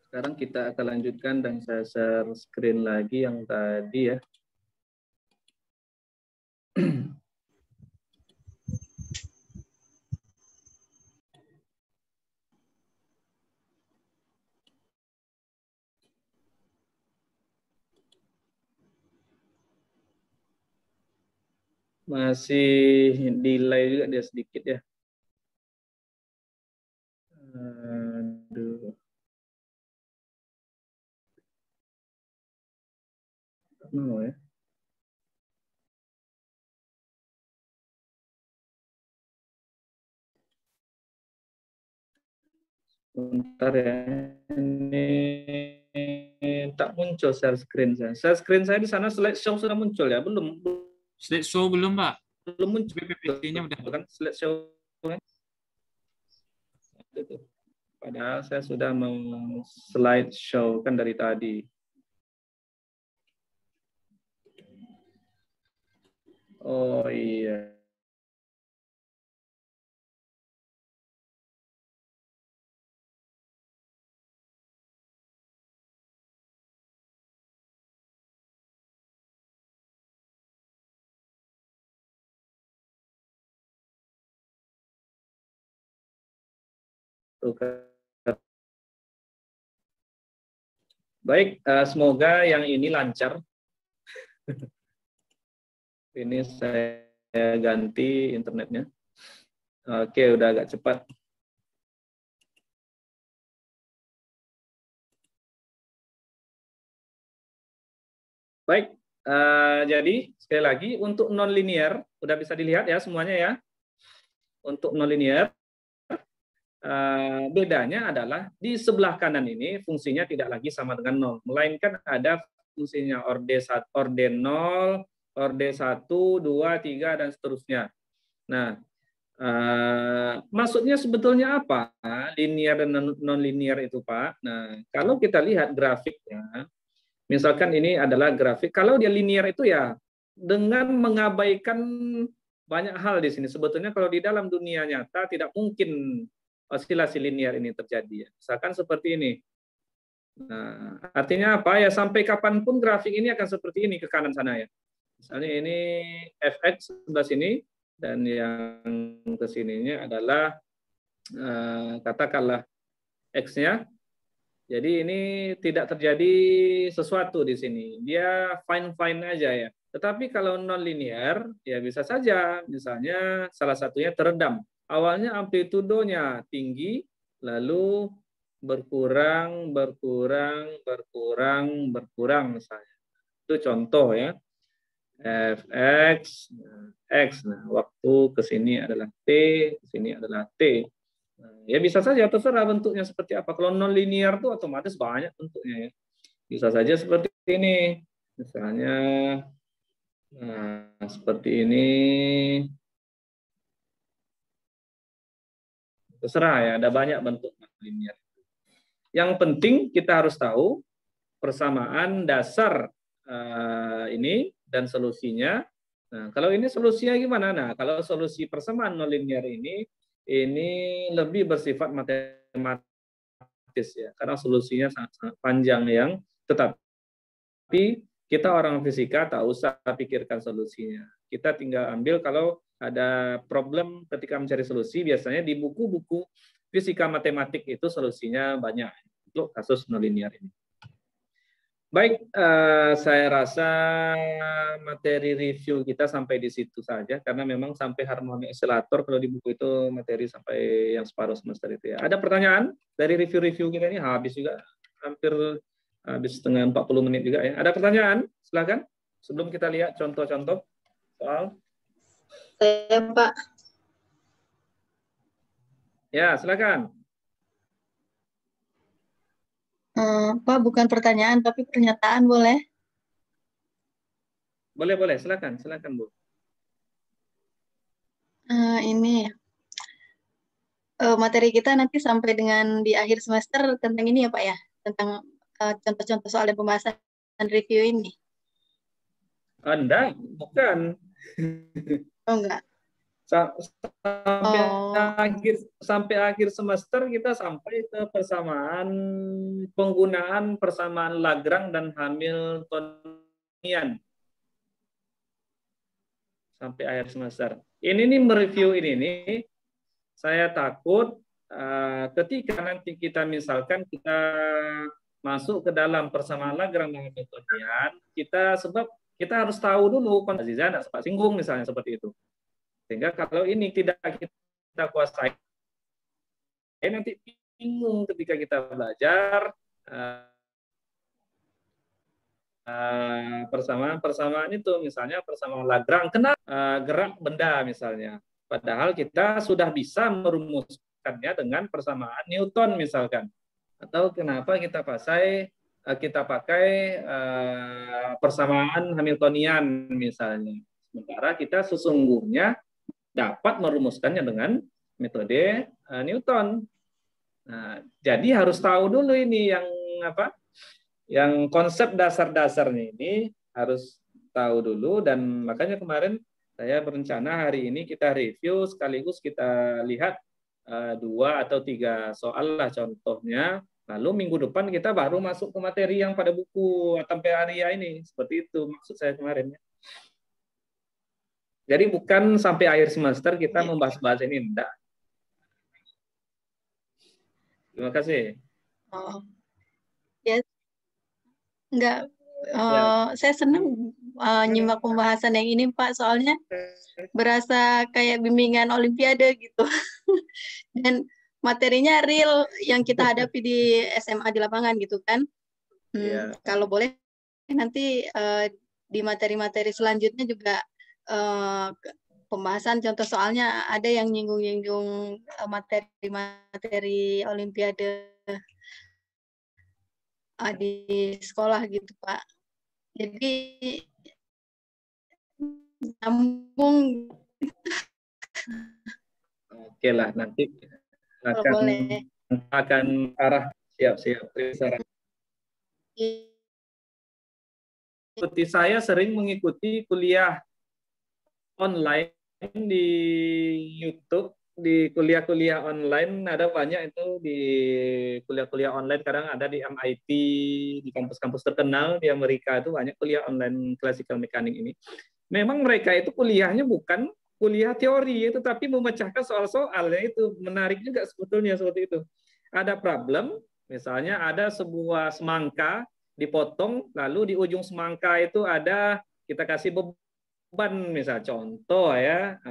Sekarang kita akan lanjutkan dan saya share screen lagi yang tadi ya. Masih delay juga dia sedikit ya. Aduh. No, ya. Bentar ya. Ini tak muncul share screen saya. Share screen saya di sana slideshow sudah muncul ya? Belum. Slideshow belum, Pak. Belum muncul. PPT-nya udah kan slideshow kan? Padahal saya sudah slideshow kan dari tadi. Oh iya. Tuh kan. Baik, semoga yang ini lancar. Ini saya ganti internetnya. Oke, udah agak cepat. Baik, jadi sekali lagi untuk non-linear, udah bisa dilihat ya semuanya ya. Untuk non-linear, bedanya adalah di sebelah kanan ini fungsinya tidak lagi sama dengan 0, melainkan ada fungsinya orde 0, orde 1, 2, 3, dan seterusnya. Nah, maksudnya sebetulnya apa? Linear dan non-linear itu, Pak. Nah, kalau kita lihat grafiknya, misalkan ini adalah grafik, kalau dia linear itu ya dengan mengabaikan banyak hal di sini. Sebetulnya kalau di dalam dunia nyata tidak mungkin osilasi linear ini terjadi. Misalkan seperti ini. Nah, artinya apa ya? Sampai kapanpun grafik ini akan seperti ini ke kanan sana ya. Misalnya ini fx sebelah sini dan yang ke sininya adalah katakanlah x-nya. Jadi ini tidak terjadi sesuatu di sini. Dia fine-fine aja ya. Tetapi kalau non-linear, ya bisa saja. Misalnya salah satunya teredam. Awalnya amplitudonya tinggi, lalu berkurang, berkurang, berkurang, berkurang misalnya. Itu contoh ya. Fx, X. Nah, waktu ke sini adalah T, ke sini adalah T. Nah, ya bisa saja terserah bentuknya seperti apa. Kalau non linear itu otomatis banyak bentuknya ya. Bisa saja seperti ini. Misalnya nah, seperti ini. Terserah ya, ada banyak bentuk non linear. Yang penting kita harus tahu persamaan dasar ini dan solusinya. Nah, kalau ini solusinya gimana? Nah, kalau solusi persamaan nonlinear ini lebih bersifat matematis ya, karena solusinya sangat panjang yang tetapi kita orang fisika tak usah pikirkan solusinya. Kita tinggal ambil kalau ada problem ketika mencari solusi, biasanya di buku-buku fisika matematik itu solusinya banyak untuk kasus nonlinear ini. Baik, saya rasa materi review kita sampai di situ saja, karena memang sampai harmoni oscillator kalau di buku itu materi sampai yang separuh semester itu ya. Ada pertanyaan dari review-review kita ini? Habis juga, hampir habis setengah 40 menit juga ya. Ada pertanyaan? Silakan. Sebelum kita lihat contoh-contoh soal. Saya, Pak. Ya, silakan. Pak, bukan pertanyaan, tapi pernyataan boleh? Boleh, silakan, Bu. Ini materi kita nanti sampai dengan di akhir semester tentang ini ya Pak ya, tentang contoh-contoh soal dan pembahasan review ini. Anda bukan. Oh enggak. Sampai Oh, sampai akhir semester kita sampai ke persamaan penggunaan persamaan Lagrange dan Hamiltonian sampai akhir semester. Ini nih mereview ini nih, saya takut ketika nanti kita misalkan kita masuk ke dalam persamaan Lagrange dan Hamiltonian, sebab kita harus tahu dulu konsep Zizana, sempat singgung misalnya seperti itu. Sehingga kalau ini tidak kita kuasai, nanti bingung ketika kita belajar persamaan itu, misalnya persamaan Lagrange, kenapa gerak benda misalnya. Padahal kita sudah bisa merumuskannya dengan persamaan Newton misalkan. Atau kenapa kita pakai persamaan Hamiltonian misalnya. Sementara kita sesungguhnya dapat merumuskannya dengan metode Newton. Nah, jadi harus tahu dulu ini yang konsep dasar-dasarnya ini harus tahu dulu, dan makanya kemarin saya berencana hari ini kita review sekaligus kita lihat 2 atau 3 soal lah contohnya. Lalu minggu depan kita baru masuk ke materi yang pada buku Atampearia ini. Seperti itu maksud saya kemarin. Jadi bukan sampai akhir semester kita membahas-bahas ini, enggak. Terima kasih. oh, ya, enggak. Ya. Saya senang nyimak pembahasan yang ini, Pak. Soalnya berasa kayak bimbingan Olimpiade gitu. Dan materinya real yang kita hadapi di SMA di lapangan gitu kan. Ya. Kalau boleh nanti di materi-materi selanjutnya juga pembahasan contoh soalnya ada yang nyinggung-nyinggung materi-materi Olimpiade di sekolah gitu, Pak. Jadi nyambung. Oke lah, nanti Boleh. akan arah siap. Seperti saya sering mengikuti kuliah online di YouTube, di kuliah-kuliah online ada banyak itu, di kuliah-kuliah online kadang ada di MIT, di kampus-kampus terkenal di Amerika itu banyak kuliah online classical mechanics ini. Memang mereka itu kuliahnya bukan kuliah teori, tetapi memecahkan soal-soalnya, itu menarik juga sebetulnya seperti itu. Ada problem, misalnya ada sebuah semangka dipotong, lalu di ujung semangka itu ada kita kasih beban, misal contoh ya,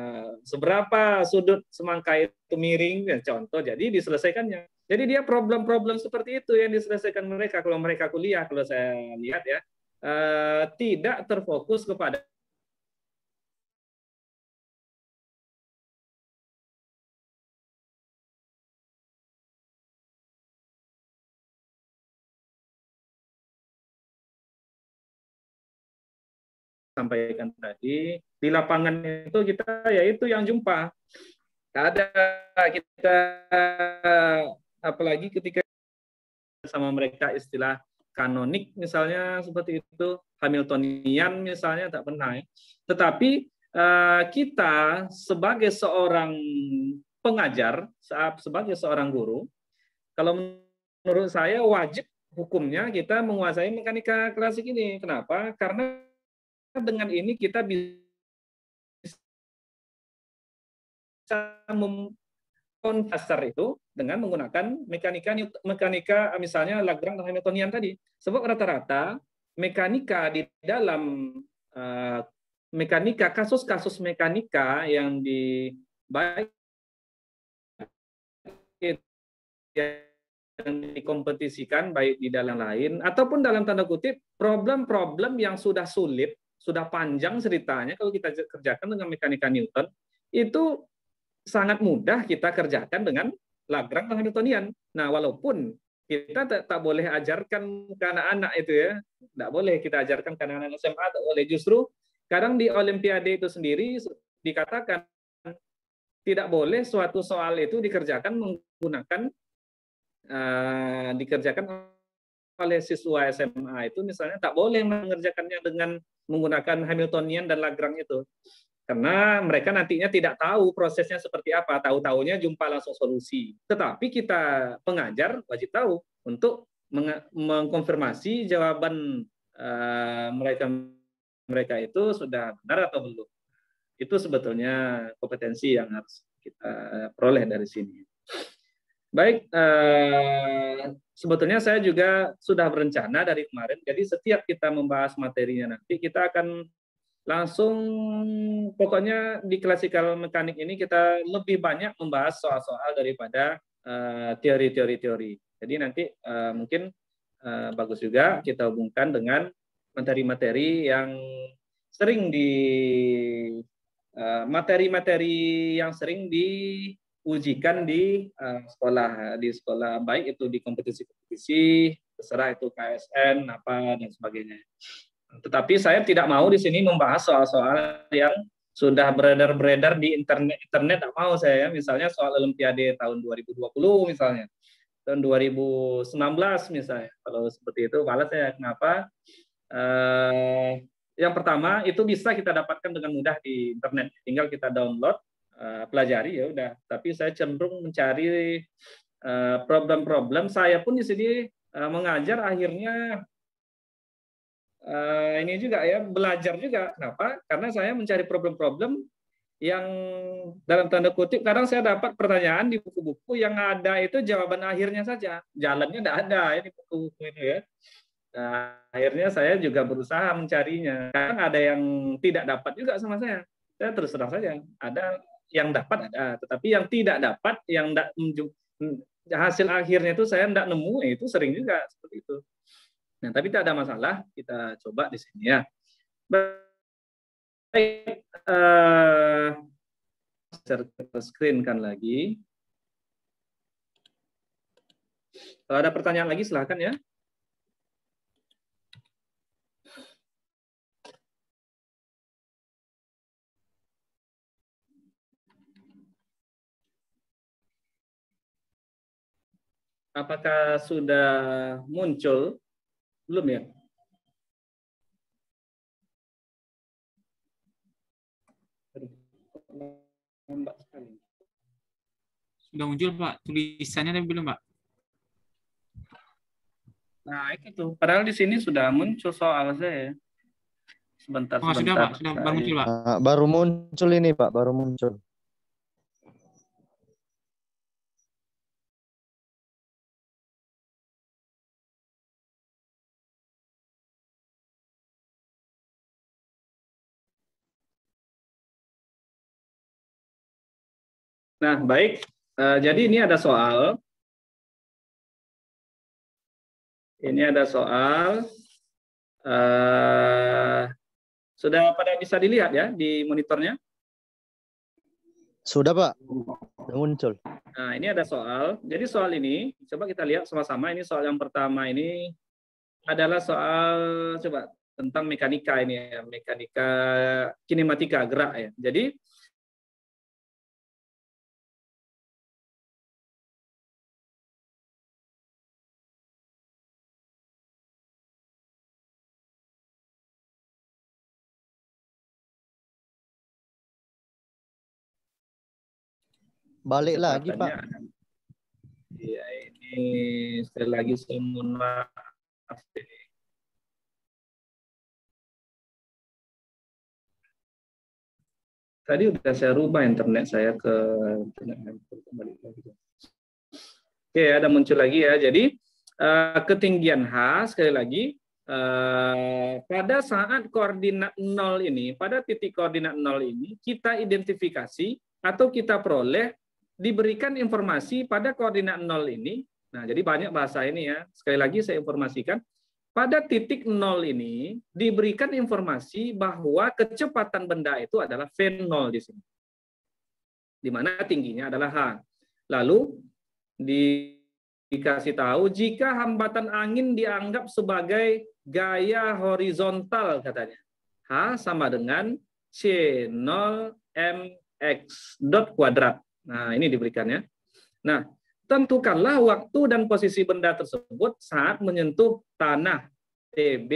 seberapa sudut semangka itu miring, ya, contoh, jadi diselesaikannya. Jadi dia problem-problem seperti itu yang diselesaikan mereka kalau mereka kuliah, kalau saya lihat ya, tidak terfokus kepada sampaikan tadi, di lapangan itu kita yaitu yang jumpa. Ada kita, apalagi ketika sama mereka istilah kanonik misalnya seperti itu, Hamiltonian misalnya tak pernah. Tetapi kita sebagai seorang pengajar, sebagai seorang guru, kalau menurut saya wajib hukumnya kita menguasai mekanika klasik ini. Kenapa? Karena dengan ini kita bisa dasar itu dengan menggunakan mekanika misalnya Lagrange dan Hamiltonian tadi. Sebab rata-rata mekanika di dalam kasus-kasus mekanika yang baik yang dikompetisikan baik di dalam lain ataupun dalam tanda kutip problem-problem yang sudah sulit, sudah panjang ceritanya, kalau kita kerjakan dengan mekanika Newton itu sangat mudah kita kerjakan dengan Lagrange dan Hamiltonian. Nah, walaupun kita tak boleh ajarkan ke anak-anak itu ya, tidak boleh kita ajarkan ke anak-anak SMA, tak boleh. Justru kadang di Olimpiade itu sendiri dikatakan tidak boleh suatu soal itu dikerjakan menggunakan oleh siswa SMA itu misalnya tak boleh mengerjakannya dengan menggunakan Hamiltonian dan Lagrange itu. Karena mereka nantinya tidak tahu prosesnya seperti apa, tahu-taunya jumpa langsung solusi. Tetapi kita pengajar wajib tahu untuk mengkonfirmasi jawaban mereka itu sudah benar atau belum. Itu sebetulnya kompetensi yang harus kita peroleh dari sini. Baik, sebetulnya saya juga sudah berencana dari kemarin. Jadi setiap kita membahas materinya nanti kita akan langsung, pokoknya di klasikal mekanik ini kita lebih banyak membahas soal-soal daripada teori-teori. Jadi nanti mungkin bagus juga kita hubungkan dengan materi-materi yang sering materi-materi yang sering diujikan di sekolah, baik itu di kompetisi-kompetisi, terserah itu KSN apa dan sebagainya. Tetapi saya tidak mau di sini membahas soal-soal yang sudah beredar di internet tak mau saya. Misalnya soal Olimpiade tahun 2020 misalnya, tahun 2019 misalnya. Kalau seperti itu, malah saya kenapa? Yang pertama itu bisa kita dapatkan dengan mudah di internet, tinggal kita download, pelajari ya udah. Tapi saya cenderung mencari problem-problem. Saya pun di sini mengajar akhirnya ini juga ya, belajar juga. Kenapa? Karena saya mencari problem-problem yang dalam tanda kutip kadang saya dapat pertanyaan di buku-buku yang ada itu jawaban akhirnya saja, jalannya tidak ada ya di buku-buku itu ya. Nah, akhirnya saya juga berusaha mencarinya. Kadang ada yang tidak dapat juga sama saya. Saya terus terang saja, ada yang dapat ada, tetapi yang tidak dapat, yang hasil akhirnya itu saya tidak nemu, itu sering juga seperti itu. Nah, tapi tidak ada masalah, kita coba di sini ya. Baik, share screen kan lagi. Kalau ada pertanyaan lagi silahkan ya. Apakah sudah muncul? Belum ya? Lambat sekali. Sudah muncul Pak, tulisannya tapi belum Pak. Nah itu, padahal di sini sudah muncul soal saya. Sebentar. Sudah Pak, sudah baru muncul Pak. Baru muncul ini Pak, baru muncul. Nah, baik. Jadi ini ada soal. Ini ada soal. Sudah pada bisa dilihat ya di monitornya? Sudah Pak, sudah muncul. Nah, ini ada soal. Jadi soal ini, coba kita lihat sama-sama. Ini soal yang pertama ini adalah soal, coba, tentang mekanika ini ya. Mekanika kinematika, gerak ya. Jadi, balik lagi Pak. Iya, ini sekali lagi saya mohon maaf. Tadi udah saya rubah internet saya ke internet kembali lagi. Oke, ada muncul lagi ya. Jadi ketinggian H sekali lagi pada saat koordinat 0 ini, pada titik koordinat 0 ini kita identifikasi atau kita peroleh diberikan informasi pada koordinat 0 ini. Nah, jadi banyak bahasa ini ya. Sekali lagi saya informasikan, pada titik 0 ini diberikan informasi bahwa kecepatan benda itu adalah V0 di sini. Di mana tingginya adalah H. Lalu dikasih tahu jika hambatan angin dianggap sebagai gaya horizontal katanya. H sama dengan C0 mx dot kuadrat. Nah, ini diberikannya. Nah, tentukanlah waktu dan posisi benda tersebut saat menyentuh tanah TB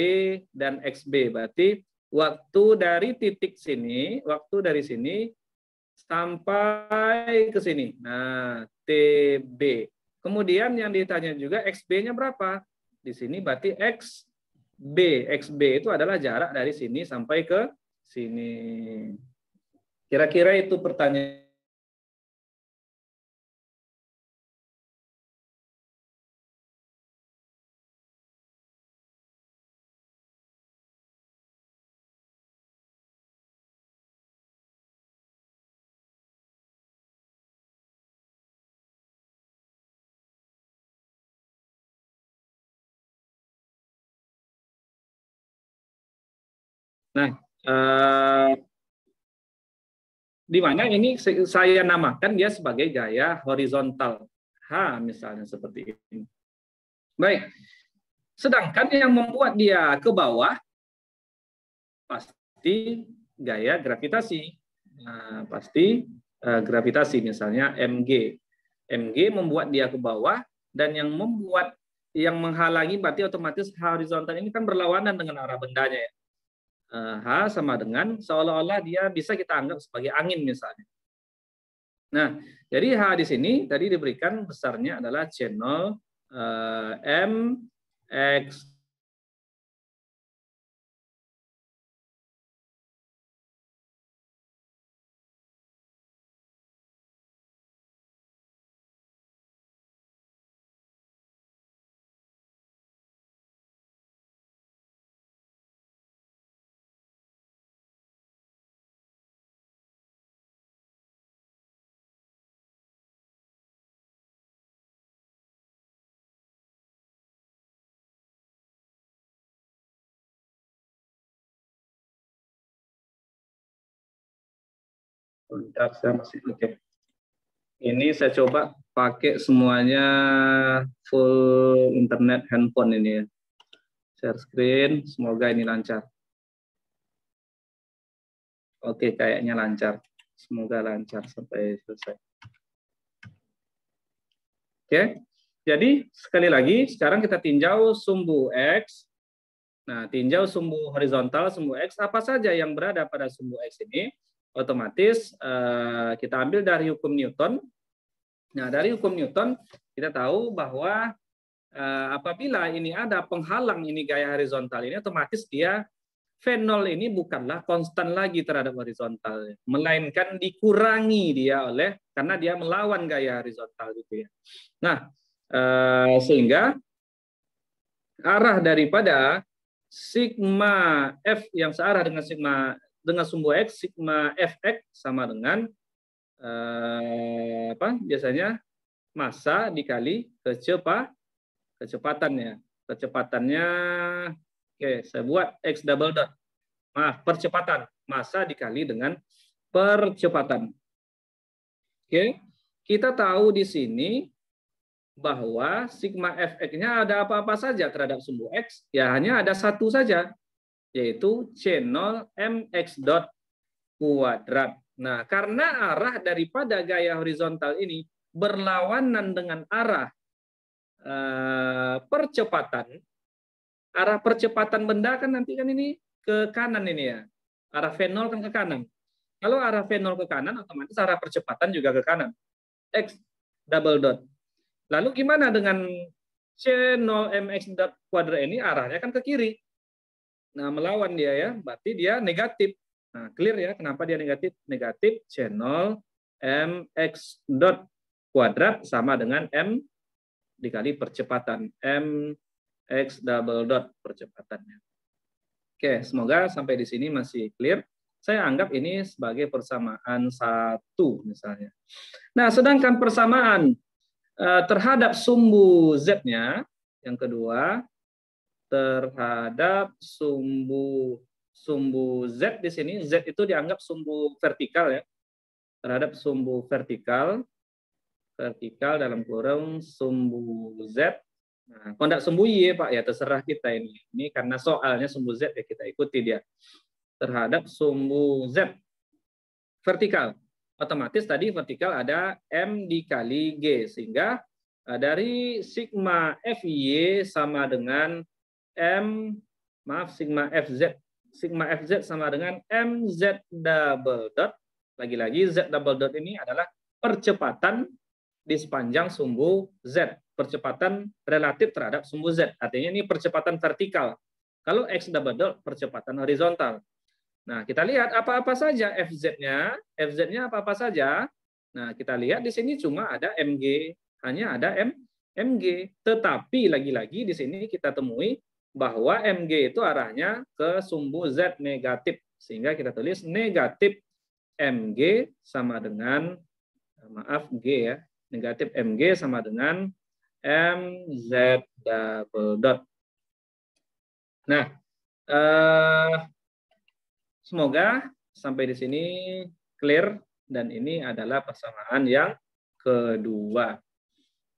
dan XB. Berarti waktu dari titik sini, waktu dari sini sampai ke sini. Nah, TB. Kemudian yang ditanya juga XB-nya berapa? Di sini berarti XB. XB itu adalah jarak dari sini sampai ke sini. Kira-kira itu pertanyaan. Nah, di mana ini saya namakan dia sebagai gaya horizontal. H misalnya seperti ini. Baik. Sedangkan yang membuat dia ke bawah pasti gaya gravitasi. Nah, pasti gravitasi misalnya mg. Mg membuat dia ke bawah, dan yang menghalangi berarti otomatis horizontal ini kan berlawanan dengan arah bendanya ya. H sama dengan seolah-olah dia bisa kita anggap sebagai angin misalnya. Nah, jadi H di sini tadi diberikan besarnya adalah channel mx . Bentar, saya masih oke. Ini saya coba pakai semuanya full internet handphone ini ya. Share screen, semoga ini lancar. Oke, kayaknya lancar. Semoga lancar sampai selesai. Oke, jadi sekali lagi sekarang kita tinjau sumbu X. Nah, tinjau sumbu horizontal, sumbu X, apa saja yang berada pada sumbu X ini, otomatis kita ambil dari hukum Newton. Nah, dari hukum Newton kita tahu bahwa apabila ini ada penghalang ini gaya horizontal ini, otomatis dia V0 ini bukanlah konstan lagi terhadap horizontal, melainkan dikurangi dia karena dia melawan gaya horizontal gitu ya. Nah, sehingga arah daripada sigma F yang searah dengan sumbu X, sigma Fx sama dengan biasanya massa dikali kecepatannya. Kecepatannya, oke, saya buat X double dot. Percepatan. Massa dikali dengan percepatan. Oke, kita tahu di sini bahwa sigma Fx-nya ada apa-apa saja terhadap sumbu X, ya hanya ada satu saja, yaitu C0 mx dot kuadrat. Nah, karena arah daripada gaya horizontal ini berlawanan dengan arah percepatan, arah percepatan benda kan nanti kan ini ke kanan ini ya. Arah V0 kan ke kanan. Kalau arah V0 ke kanan, otomatis arah percepatan juga ke kanan. X double dot. Lalu gimana dengan C0 mx dot kuadrat ini? Arahnya kan ke kiri. Nah, melawan dia ya, berarti dia negatif. Nah, clear ya, kenapa dia negatif? Negatif C0 mx dot kuadrat sama dengan M dikali percepatan. Mx double dot percepatannya. Oke, semoga sampai di sini masih clear. Saya anggap ini sebagai persamaan 1 misalnya. Nah, sedangkan persamaan terhadap sumbu Z-nya, yang kedua, terhadap sumbu Z di sini, Z itu dianggap sumbu vertikal ya. Terhadap sumbu vertikal dalam kurung sumbu Z. Nah, kalau tidak sumbu Y Pak ya terserah kita ini. Ini karena soalnya sumbu Z ya kita ikuti dia. Terhadap sumbu Z vertikal. Otomatis tadi vertikal ada M dikali G, sehingga dari sigma FY sama dengan sigma FZ sigma FZ sama dengan MZ double dot. Lagi-lagi Z double dot ini adalah percepatan di sepanjang sumbu Z. Percepatan relatif terhadap sumbu Z. Artinya ini percepatan vertikal. Kalau X double dot percepatan horizontal. Nah, kita lihat apa-apa saja FZ-nya. FZ-nya apa-apa saja. Nah, kita lihat di sini cuma ada MG. Hanya ada MG. Tetapi lagi-lagi di sini kita temui bahwa MG itu arahnya ke sumbu Z negatif. Sehingga kita tulis negatif MG sama dengan, maaf G ya, negatif MG sama dengan MZ double dot. Nah, semoga sampai di sini clear dan ini adalah persamaan yang kedua.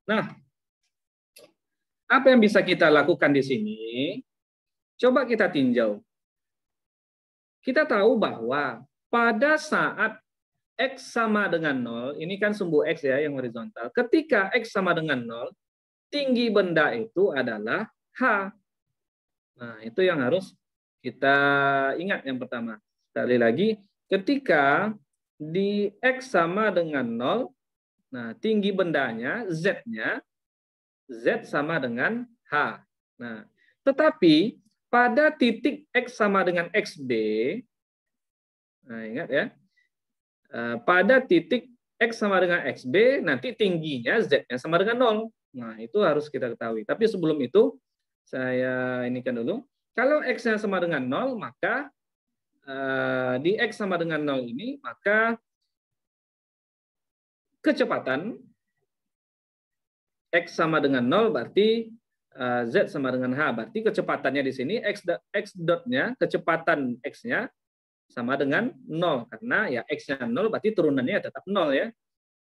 Nah, apa yang bisa kita lakukan di sini? Coba kita tinjau. Kita tahu bahwa pada saat X sama dengan 0, ini kan sumbu X ya yang horizontal. Ketika X sama dengan 0, tinggi benda itu adalah H. Nah, itu yang harus kita ingat yang pertama. Sekali lagi, ketika di X sama dengan 0, nah tinggi bendanya, Z-nya, Z sama dengan H. Nah, tetapi pada titik X sama dengan XB, nah ingat ya, pada titik X sama dengan XB, nanti tingginya Z-nya sama dengan 0. Nah, itu harus kita ketahui. Tapi sebelum itu, saya inikan dulu. Kalau X-nya sama dengan 0, maka di X sama dengan 0 ini, maka kecepatan X sama dengan 0 berarti Z sama dengan H. Berarti kecepatannya di sini, X dot-nya, kecepatan X-nya sama dengan 0. Karena ya X-nya 0 berarti turunannya tetap 0 ya.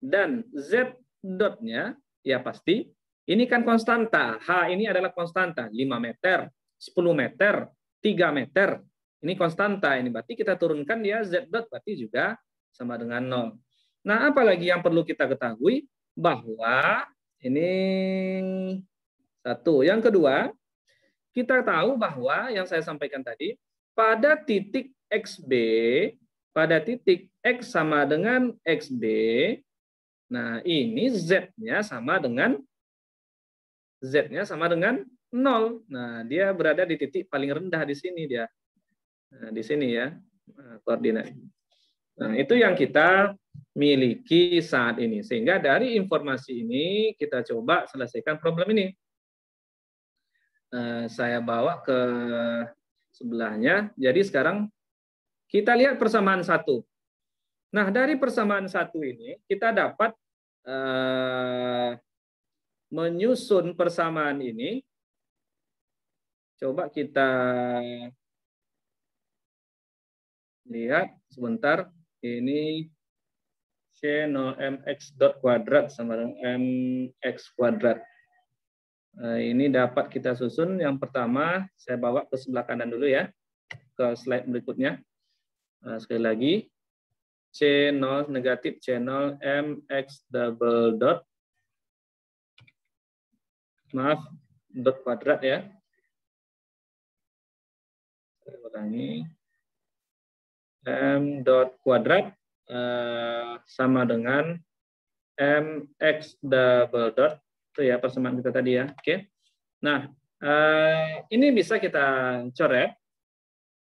Dan Z dot-nya ya pasti, ini kan konstanta. H ini adalah konstanta. 5 meter, 10 meter, 3 meter. Ini konstanta. Ini berarti kita turunkan dia Z dot berarti juga sama dengan 0. Nah, apalagi yang perlu kita ketahui? Bahwa ini satu. Yang kedua, kita tahu bahwa yang saya sampaikan tadi, pada titik XB, pada titik X sama dengan XB, nah ini Z-nya sama dengan 0. Nah, dia berada di titik paling rendah di sini dia. Nah, di sini ya, koordinat. Nah, itu yang kita miliki saat ini. Sehingga dari informasi ini kita coba selesaikan problem ini. Saya bawa ke sebelahnya. Jadi sekarang kita lihat persamaan 1. Nah, dari persamaan 1 ini kita dapat menyusun persamaan ini. Coba kita lihat sebentar. Ini C0mx dot kuadrat sama dengan mx kuadrat. Ini dapat kita susun. Yang pertama, saya bawa ke sebelah kanan dulu ya. Ke slide berikutnya. Sekali lagi. C0 negatif C0 mx double dot. Maaf, dot kuadrat ya. Saya ulangi. M dot kuadrat sama dengan mx double dot. Itu ya persamaan kita tadi ya. Oke. Nah, ini bisa kita coret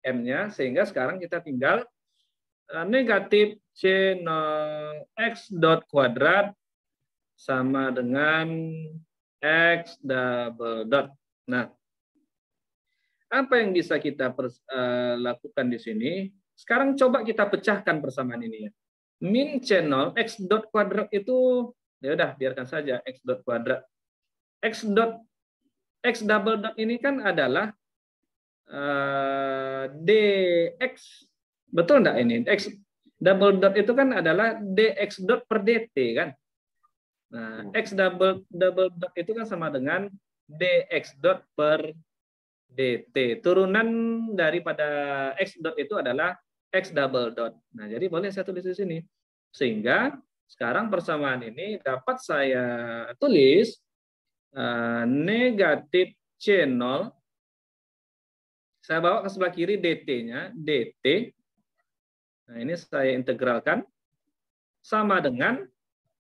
M-nya sehingga sekarang kita tinggal negatif C0 X dot kuadrat sama dengan X double dot. Nah, apa yang bisa kita lakukan di sini? Sekarang coba kita pecahkan persamaan ini ya. Min C0 X dot kuadrat itu, ya udah biarkan saja X dot kuadrat. X double dot ini kan adalah dx, betul enggak ini? X double dot itu kan adalah dx dot per dt kan? Nah, X double dot itu kan sama dengan dx dot per dt. Turunan daripada X dot itu adalah X double dot. Nah, jadi boleh saya tulis di sini. Sehingga sekarang persamaan ini dapat saya tulis negatif C0 Saya bawa ke sebelah kiri dt-nya, dt. Nah, ini saya integralkan. Sama dengan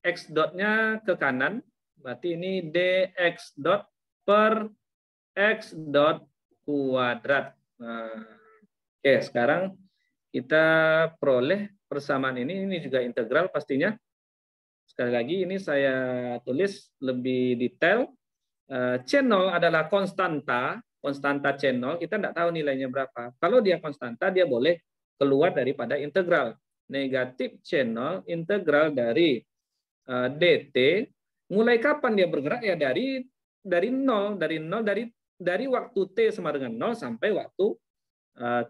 x dot-nya ke kanan. Berarti ini dx dot per x dot kuadrat. Nah, oke, sekarang kita peroleh persamaan ini. Ini juga integral pastinya. Sekali lagi ini saya tulis lebih detail. C0 adalah konstanta C0, kita tidak tahu nilainya berapa. Kalau dia konstanta, dia boleh keluar daripada integral. Negatif C0 integral dari dt, mulai kapan dia bergerak? Ya dari 0, dari waktu t sama dengan 0 sampai waktu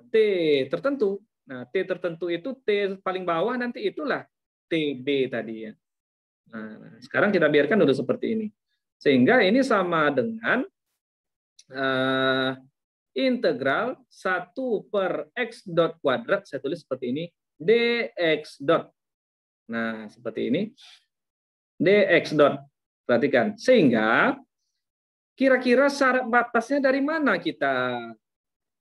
t tertentu. Nah, t tertentu itu t paling bawah nanti itulah tb tadi ya. Nah, sekarang kita biarkan dulu seperti ini. Sehingga ini sama dengan integral 1 per x dot kuadrat, saya tulis seperti ini, dx dot. Nah, seperti ini. dx dot. Perhatikan. Sehingga kira-kira syarat batasnya dari mana kita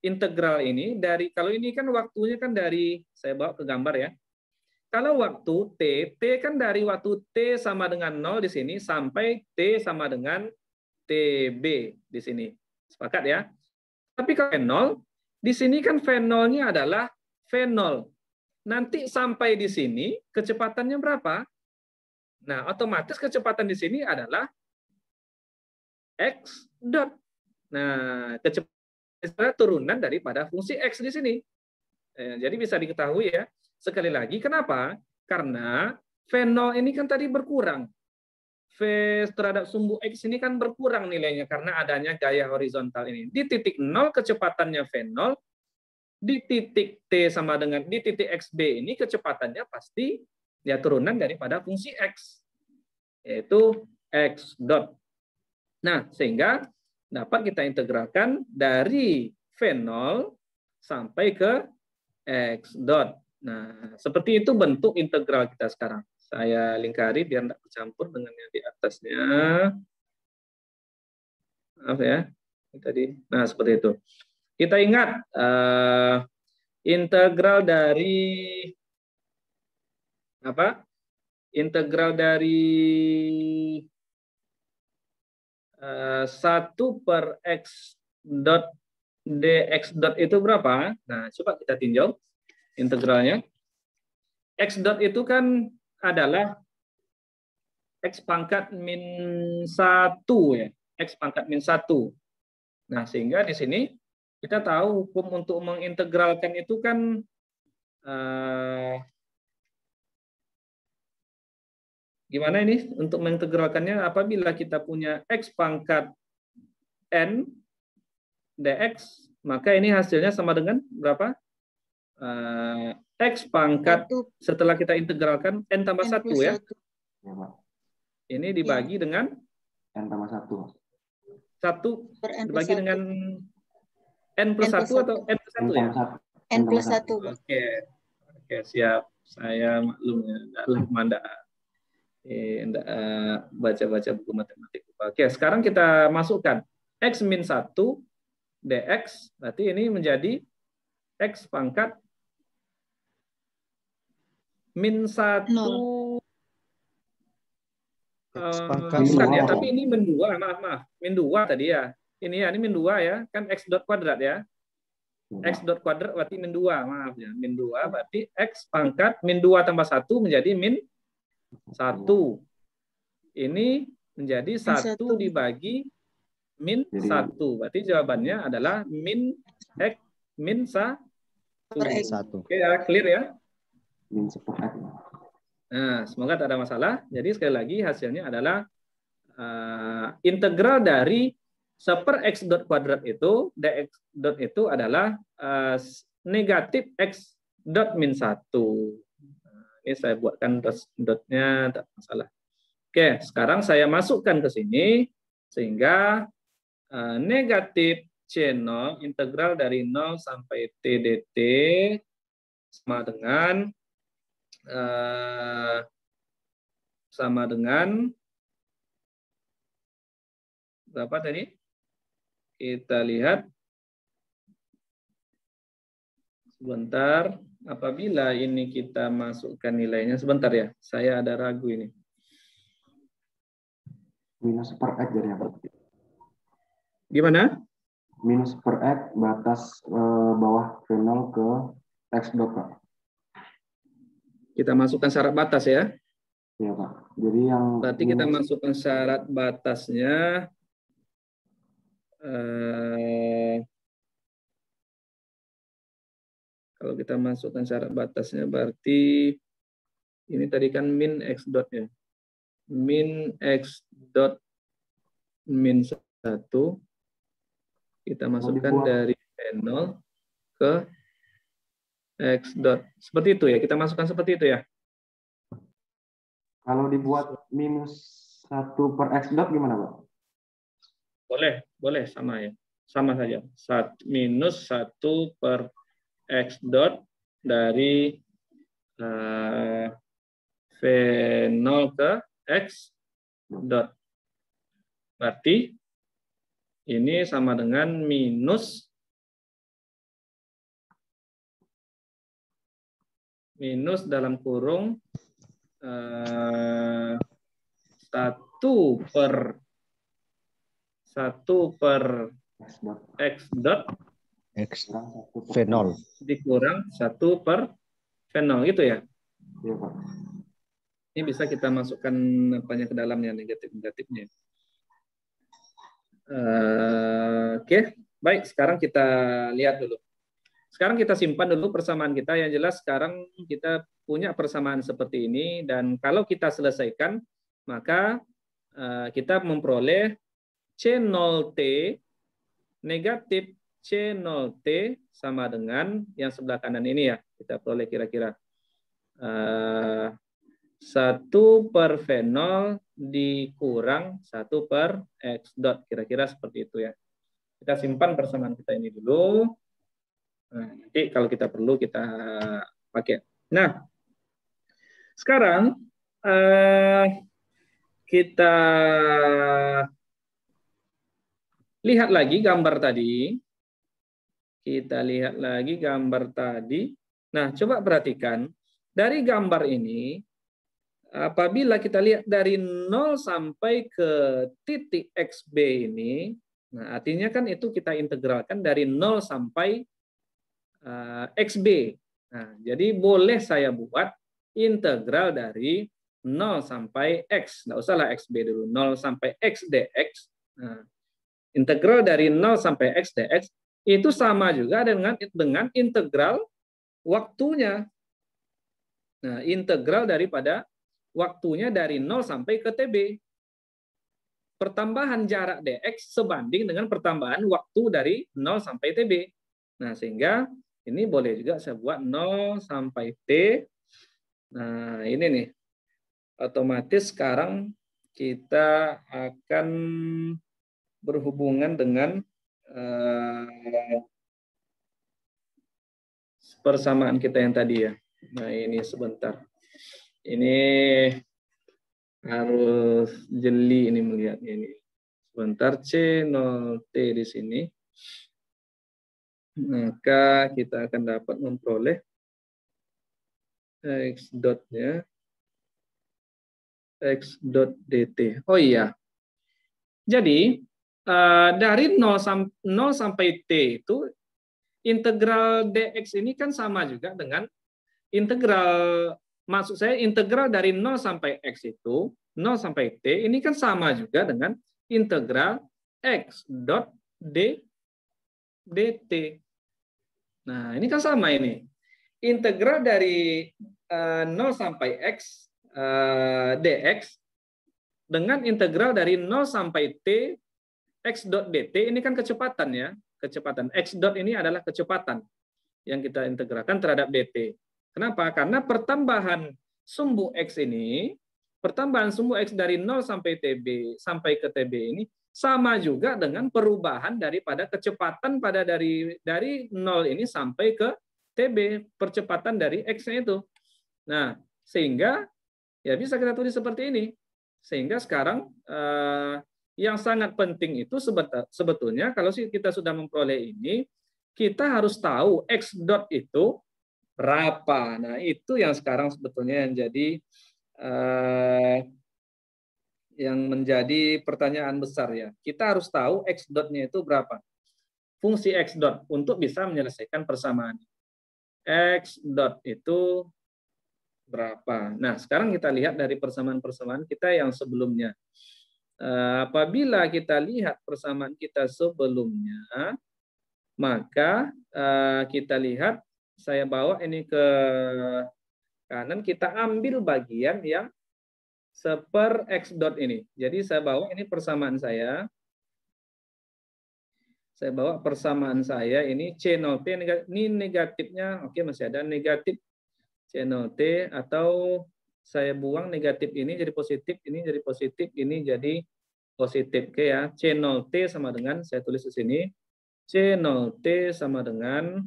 integral ini? Dari, kalau ini kan waktunya kan dari, saya bawa ke gambar ya. Kalau waktu t kan dari waktu t sama dengan 0 di sini sampai t sama dengan TB di sini. Sepakat ya? Tapi kalau V0, di sini kan V0-nya adalah V0. Nanti sampai di sini kecepatannya berapa? Nah, otomatis kecepatan di sini adalah x dot. Nah, kecepatan turunan daripada fungsi x di sini. Jadi bisa diketahui ya. Sekali lagi, kenapa? Karena V0 ini kan tadi berkurang. V terhadap sumbu X ini kan berkurang nilainya karena adanya gaya horizontal ini. Di titik 0 kecepatannya V0, di titik T sama dengan di titik XB ini kecepatannya pasti ya turunan daripada fungsi X, yaitu X dot. Nah, sehingga dapat kita integralkan dari V0 sampai ke X dot. Nah, seperti itu bentuk integral kita sekarang. Saya lingkari biar tidak bercampur dengan yang di atasnya. Maaf ya. Tadi. Nah, seperti itu. Kita ingat integral dari apa? Integral dari 1 per x dot dx dot itu berapa? Nah, coba kita tinjau integralnya. X dot itu kan adalah X pangkat min 1 ya. X pangkat min 1. Nah, sehingga di sini kita tahu hukum untuk mengintegralkan itu kan gimana ini untuk mengintegralkannya? Apabila kita punya X pangkat N dx, maka ini hasilnya sama dengan berapa? X pangkat 1. setelah kita integralkan N tambah 1 ya. 1. Ya, Pak. Ini dibagi dengan N tambah 1. 1 dibagi dengan N plus 1 atau N plus 1 ya? N plus 1. Oke, siap. Saya maklum ya. Tidak baca-baca buku matematik. Oke, sekarang kita masukkan X min 1 dx, berarti ini menjadi X pangkat min 1 bukan ya, tapi ini min 2, maaf. Min 2 tadi ya. Ini min 2 ya, kan X dot kuadrat ya. X dot kuadrat berarti min 2, maaf ya. Min 2 berarti X pangkat min 2 tambah 1 menjadi min 1. Ini menjadi 1 dibagi min 1. Berarti jawabannya adalah min X min 1. Oke ya, clear ya? Min 1. Nah, semoga tak ada masalah. Jadi sekali lagi hasilnya adalah integral dari 1 per x dot kuadrat itu, dx dot itu adalah negatif x dot min 1. Ini saya buatkan dotnya, tak masalah. Oke, sekarang saya masukkan ke sini, sehingga negatif C0 integral dari 0 sampai T dt sama dengan berapa tadi? Kita lihat Sebentar, apabila ini kita masukkan nilainya, sebentar ya, saya ada ragu ini. Minus per X jadi apa? Gimana? Minus per X batas bawah V0 ke X dot, Pak. Kita masukkan syarat batas ya. Iya, Pak. Jadi yang Berarti kita masukkan syarat batasnya. Kalau kita masukkan syarat batasnya berarti ini tadi kan min X dot ya. Min X dot min 1 kita masukkan dari V0 ke X dot. Seperti itu ya, kita masukkan seperti itu ya. kalau dibuat minus 1 per X dot gimana, Pak? Boleh sama ya. Sama saja. Minus 1 per X dot dari V0 ke X dot. Berarti ini sama dengan minus dalam kurung 1 per X dot X V0 dikurang 1 per V0 gitu ya. Iya, Pak. Ini bisa kita masukkan apanya ke dalamnya, negatifnya. Oke, baik. Sekarang kita lihat dulu. Sekarang kita simpan dulu persamaan kita. Yang jelas sekarang kita punya persamaan seperti ini. Dan kalau kita selesaikan, maka kita memperoleh C0T negatif C0T sama dengan yang sebelah kanan ini ya. Kita peroleh kira-kira 1 per V0 dikurang 1 per X dot. Kira-kira seperti itu ya. Kita simpan persamaan kita ini dulu. Nah, nanti kalau kita perlu kita pakai. Nah, sekarang kita lihat lagi gambar tadi. Kita lihat lagi gambar tadi. Nah, coba perhatikan. Dari gambar ini, apabila kita lihat dari 0 sampai ke titik XB ini, nah artinya kan itu kita integralkan dari 0 sampai XB. Nah, jadi boleh saya buat integral dari 0 sampai X. Nggak usahlah XB dulu, 0 sampai X dx. Nah, integral dari 0 sampai X dx itu sama juga dengan integral waktunya. Nah, integral daripada waktunya dari 0 sampai ke TB. Pertambahan jarak dx sebanding dengan pertambahan waktu dari 0 sampai TB. Nah, sehingga ini boleh juga saya buat 0 sampai T. Nah, ini nih. Otomatis sekarang kita akan berhubungan dengan persamaan kita yang tadi ya. Nah, ini sebentar. Ini harus jeli ini melihatnya ini. Sebentar, C0T di sini. Maka kita akan dapat memperoleh X dotnya X dot dt. Oh iya. Jadi dari 0 sampai T itu integral dx ini kan sama juga dengan integral, maksud saya integral dari 0 sampai x itu 0 sampai T ini kan sama juga dengan integral X dot dt. Nah, ini kan sama ini. Integral dari 0 sampai X dx dengan integral dari 0 sampai T X dot dt ini kan kecepatan ya. Kecepatan. X dot ini adalah kecepatan yang kita integralkan terhadap dt. Kenapa? Karena pertambahan sumbu X ini, pertambahan sumbu X dari 0 sampai TB sampai ke TB ini sama juga dengan perubahan daripada kecepatan pada dari 0 ini sampai ke TB, percepatan dari X-nya itu. Nah, sehingga ya bisa kita tulis seperti ini. Sehingga sekarang yang sangat penting itu sebetulnya kalau kita sudah memperoleh ini, kita harus tahu X dot itu berapa. Nah, itu yang sekarang sebetulnya yang menjadi pertanyaan besar ya. Kita harus tahu X dot-nya itu berapa. Fungsi X dot untuk bisa menyelesaikan persamaan. X dot itu berapa. Nah, sekarang kita lihat dari persamaan-persamaan kita yang sebelumnya. Apabila kita lihat persamaan kita sebelumnya, maka kita lihat, saya bawa ini ke kanan, kita ambil bagian yang seper X dot ini. Jadi saya bawa ini persamaan saya. Saya bawa persamaan saya ini C0T, ini negatifnya, oke masih ada negatif C0T, atau saya buang negatif ini jadi positif, ini jadi positif, ini jadi positif. Oke ya, C0T sama dengan, saya tulis di sini, C0T sama dengan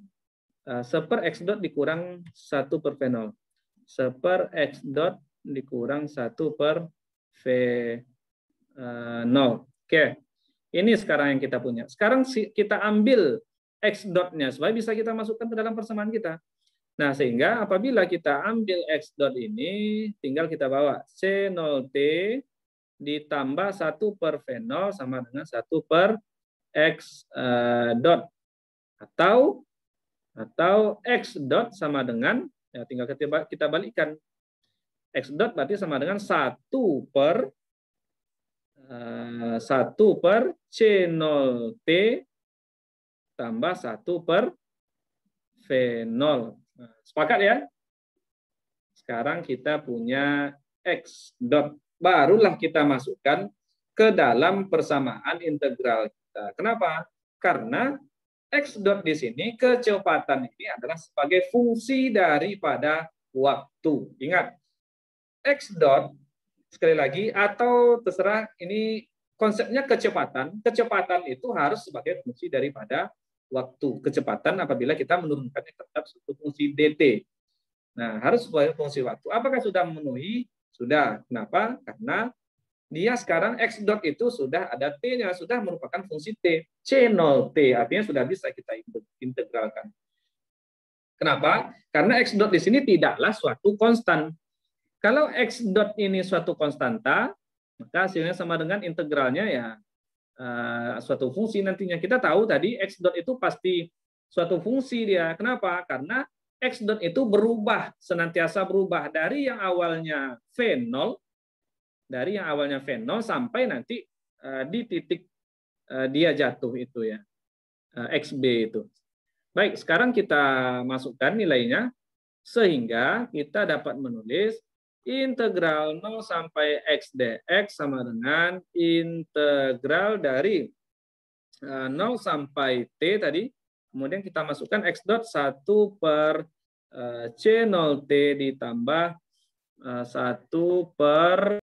seper X dot dikurang 1 per V0. Seper X dot dikurang 1 per V0. Oke, ini sekarang yang kita punya. Sekarang kita ambil X dot-nya supaya bisa kita masukkan ke dalam persamaan kita. Nah, sehingga apabila kita ambil X dot ini, tinggal kita bawa C0T ditambah 1 per V0 sama dengan 1 per X dot. Atau X dot sama dengan, ya tinggal kita balikkan. X dot berarti sama dengan 1 per C0T tambah 1 per V0. Nah, sepakat ya? Sekarang kita punya X dot. Barulah kita masukkan ke dalam persamaan integral kita. Kenapa? Karena X dot di sini, kecepatan ini adalah sebagai fungsi daripada waktu. Ingat, X dot, sekali lagi, atau terserah ini konsepnya kecepatan. Kecepatan itu harus sebagai fungsi daripada waktu. Kecepatan apabila kita menurunkannya terhadap suatu fungsi dt. Nah, harus sebagai fungsi waktu. Apakah sudah memenuhi? Sudah. Kenapa? Karena dia sekarang X dot itu sudah ada T-nya, sudah merupakan fungsi T. C0T, artinya sudah bisa kita integralkan. Kenapa? Karena X dot di sini tidaklah suatu konstan. Kalau X dot ini suatu konstanta, maka hasilnya sama dengan integralnya ya suatu fungsi nantinya. Kita tahu tadi X dot itu pasti suatu fungsi dia. Kenapa? Karena X dot itu berubah, senantiasa berubah dari yang awalnya V0, sampai nanti di titik dia jatuh itu ya, XB itu. Baik, sekarang kita masukkan nilainya sehingga kita dapat menulis integral 0 sampai X dx sama dengan integral dari 0 sampai T tadi, kemudian kita masukkan X dot 1 per C0T ditambah 1 per